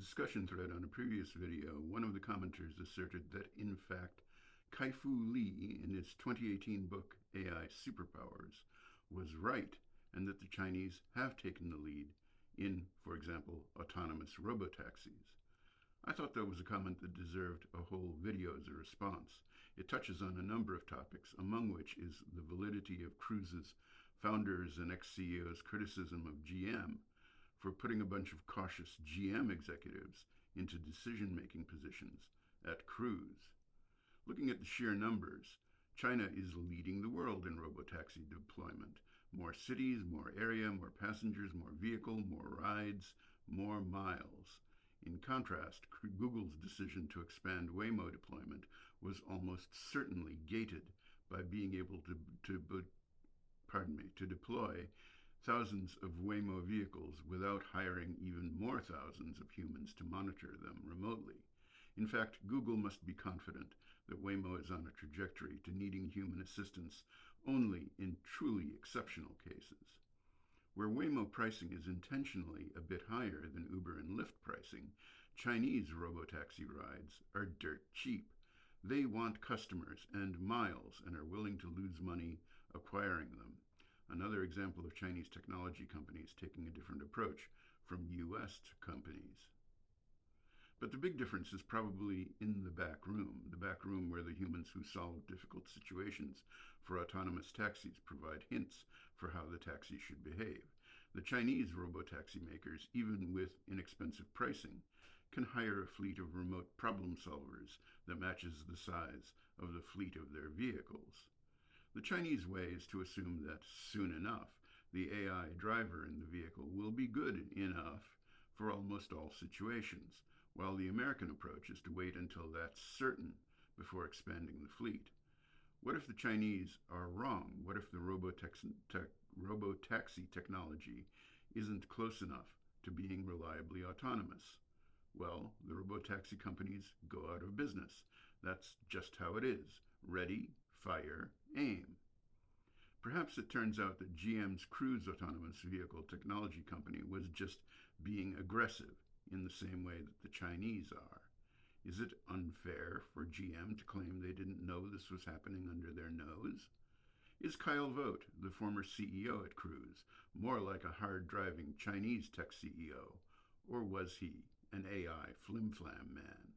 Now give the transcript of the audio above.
discussion thread on a previous video, one of the commenters asserted that, in fact, Kai-Fu Lee, in his 2018 book AI Superpowers, was right, and that the Chinese have taken the lead in, for example, autonomous robotaxis. I thought that was a comment that deserved a whole video as a response. It touches on a number of topics, among which is the validity of Cruise's founders and ex-CEO's criticism of GM for putting a bunch of cautious GM executives into decision-making positions at Cruise. Looking at the sheer numbers, China is leading the world in robotaxi deployment. More cities, more area, more passengers, more vehicle, more rides, more miles. In contrast, Google's decision to expand Waymo deployment was almost certainly gated by being able to deploy thousands of Waymo vehicles without hiring even more thousands of humans to monitor them remotely. In fact, Google must be confident that Waymo is on a trajectory to needing human assistance only in truly exceptional cases. Where Waymo pricing is intentionally a bit higher than Uber and Lyft pricing, Chinese robotaxi rides are dirt cheap. They want customers and miles and are willing to lose money acquiring them. Another example of Chinese technology companies taking a different approach from US companies. But the big difference is probably in the back room where the humans who solve difficult situations for autonomous taxis provide hints for how the taxi should behave. The Chinese robotaxi makers, even with inexpensive pricing, can hire a fleet of remote problem solvers that matches the size of the fleet of their vehicles. The Chinese way is to assume that soon enough, the AI driver in the vehicle will be good enough for almost all situations, while the American approach is to wait until that's certain before expanding the fleet. What if the Chinese are wrong? What if the robotaxi technology isn't close enough to being reliably autonomous? Well, the robotaxi companies go out of business. That's just how it is. Ready, fire, aim. Perhaps it turns out that GM's Cruise autonomous vehicle technology company was just being aggressive in the same way that the Chinese are. Is it unfair for GM to claim they didn't know this was happening under their nose? Is Kyle Vogt, the former CEO at Cruise, more like a hard-driving Chinese tech CEO, or was he an AI flim-flam man?